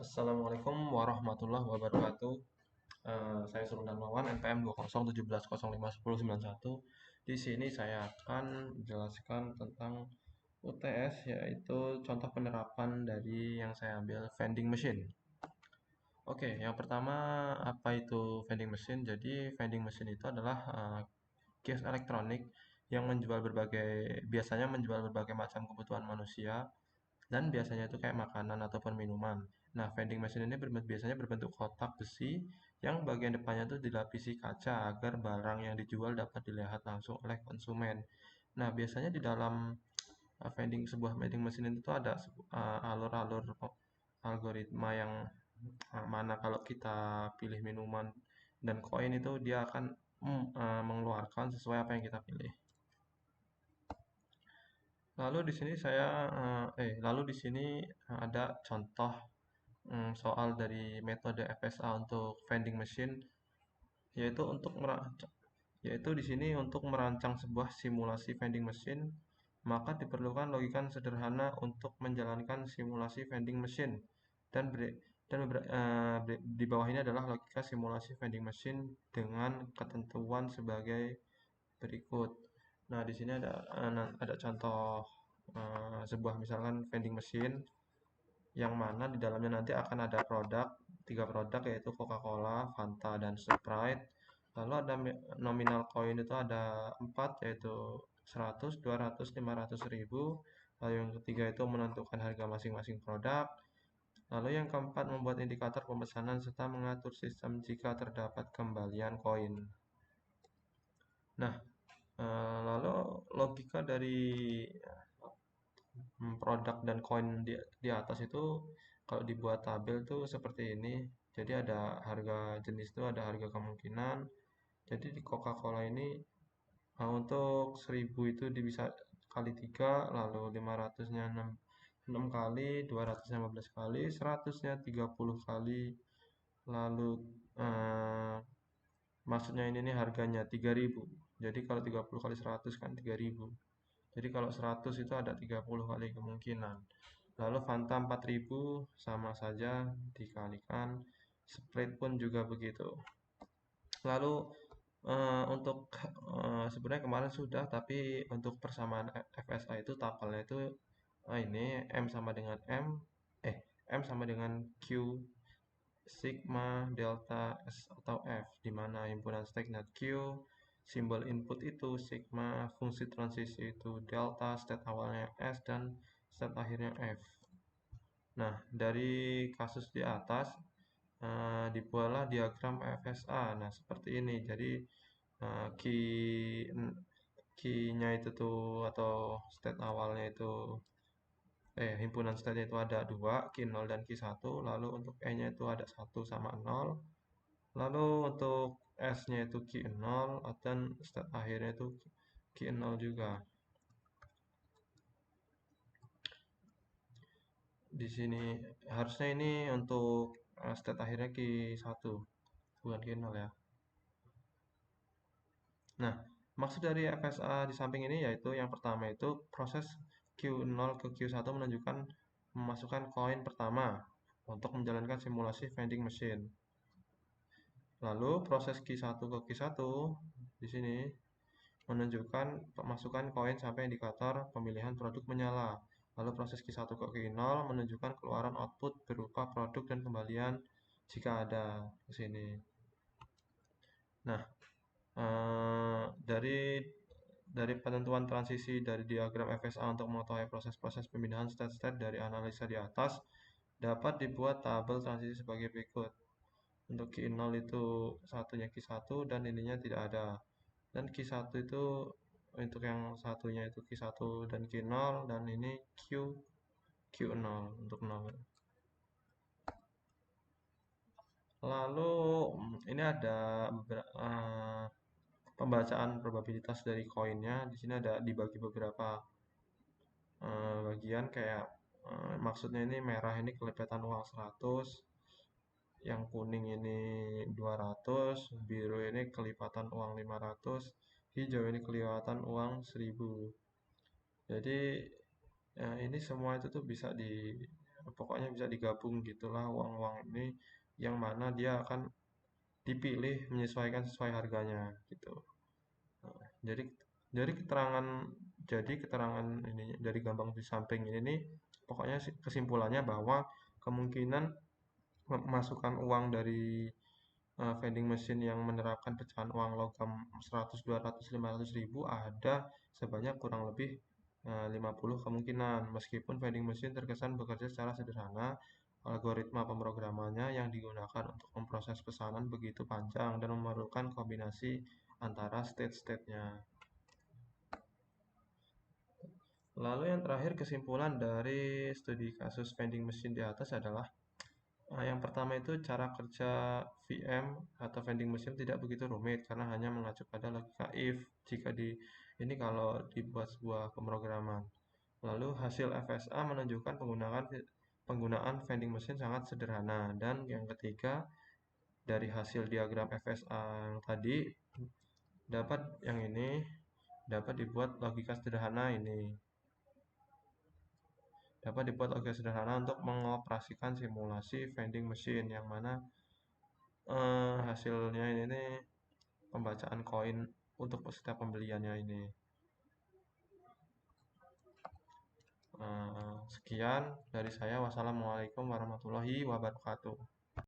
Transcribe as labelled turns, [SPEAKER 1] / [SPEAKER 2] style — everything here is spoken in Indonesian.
[SPEAKER 1] Assalamualaikum warahmatullahi wabarakatuh. Saya Surun Darmawan, NPM 20170510991. Di sini saya akan menjelaskan tentang UTS, yaitu contoh penerapan dari yang saya ambil vending machine. Oke, yang pertama apa itu vending machine? Jadi vending machine itu adalah kios elektronik yang biasanya menjual berbagai macam kebutuhan manusia dan biasanya itu kayak makanan ataupun minuman. Nah, vending machine ini biasanya berbentuk kotak besi yang bagian depannya itu dilapisi kaca agar barang yang dijual dapat dilihat langsung oleh konsumen. Nah, biasanya di dalam sebuah vending machine itu ada alur-alur algoritma yang mana kalau kita pilih minuman dan koin itu dia akan mengeluarkan sesuai apa yang kita pilih. Lalu di sini ada contoh soal dari metode FSA untuk vending machine, yaitu untuk yaitu di sini untuk merancang sebuah simulasi vending machine, maka diperlukan logika sederhana untuk menjalankan simulasi vending machine dan di bawah ini adalah logika simulasi vending machine dengan ketentuan sebagai berikut. Nah, di sini ada contoh sebuah misalkan vending machine yang mana di dalamnya nanti akan ada tiga produk yaitu Coca-Cola, Fanta, dan Sprite. Lalu ada nominal koin itu ada 4 yaitu 100, 200, 500 ribu. Lalu yang ketiga itu menentukan harga masing-masing produk. Lalu yang keempat membuat indikator pemesanan serta mengatur sistem jika terdapat kembalian koin. Nah, lalu logika dari produk dan koin di atas itu kalau dibuat tabel tuh seperti ini. Jadi ada harga jenis itu ada harga kemungkinan. Jadi di Coca-Cola ini untuk 1000 itu bisa kali 3, lalu 500-nya 6 kali, 215 kali, 100-nya 30 kali, lalu eh, maksudnya ini nih harganya 3000. Jadi kalau 30 kali 100 kan 3000. Jadi kalau 100 itu ada 30 kali kemungkinan. Lalu Fanta 4000 sama saja dikalikan. Sprite pun juga begitu. Lalu untuk sebenarnya kemarin sudah, tapi untuk persamaan FSA itu tapelnya itu ini M sama dengan M sama dengan Q sigma delta S atau F, di mana himpunan steknya Q, simbol input itu sigma, fungsi transisi itu delta, state awalnya S, dan state akhirnya F. Nah, dari kasus di atas dibuatlah diagram FSA. Nah, seperti ini. Jadi key-nya itu tuh atau state awalnya itu himpunan state itu ada dua, key 0 dan key 1. Lalu untuk E-nya itu ada 1 sama 0. Lalu untuk S-nya itu key 0 dan state akhirnya itu key 0 juga. Di sini harusnya ini untuk state akhirnya key 1, bukan key 0 ya. Nah, maksud dari FSA di samping ini yaitu yang pertama itu proses Q0 ke Q1 menunjukkan memasukkan koin pertama untuk menjalankan simulasi vending machine. Lalu proses Q1 ke Q1 di sini menunjukkan pemasukan koin sampai indikator pemilihan produk menyala. Lalu proses Q1 ke Q0 menunjukkan keluaran output berupa produk dan kembalian jika ada di sini. Nah, dari penentuan transisi dari diagram FSA untuk mengetahui proses-proses pemindahan state-state dari analisa di atas dapat dibuat tabel transisi sebagai berikut. Untuk Q 0 itu satunya Q 1 dan ininya tidak ada. Dan Q 1 itu untuk yang satunya itu Q 1 dan Q 0 dan ini Q 0 untuk 0. Lalu ini ada pembacaan probabilitas dari koinnya. Di sini ada dibagi beberapa bagian kayak maksudnya ini merah ini kelipatan uang 100, yang kuning ini 200, biru ini kelipatan uang 500, hijau ini kelipatan uang 1000. Jadi ini semua itu tuh bisa pokoknya bisa digabung gitulah uang-uang ini yang mana dia akan dipilih menyesuaikan sesuai harganya gitu. Nah, jadi keterangan ini dari gambar di samping ini nih pokoknya kesimpulannya bahwa kemungkinan memasukkan uang dari vending machine yang menerapkan pecahan uang logam 100, 200, 500 ribu ada sebanyak kurang lebih 50 kemungkinan. Meskipun vending machine terkesan bekerja secara sederhana, algoritma pemrogramannya yang digunakan untuk memproses pesanan begitu panjang dan memerlukan kombinasi antara state-state-nya. Lalu yang terakhir kesimpulan dari studi kasus vending machine di atas adalah yang pertama itu cara kerja VM atau vending machine tidak begitu rumit karena hanya mengacu pada logika if jika ini kalau dibuat sebuah pemrograman. Lalu hasil FSA menunjukkan penggunaan vending machine sangat sederhana dan yang ketiga dari hasil diagram FSA yang tadi yang ini dapat dibuat logika sederhana untuk mengoperasikan simulasi vending machine yang mana hasilnya ini pembacaan koin untuk setiap pembeliannya ini. Sekian dari saya. Wassalamualaikum warahmatullahi wabarakatuh.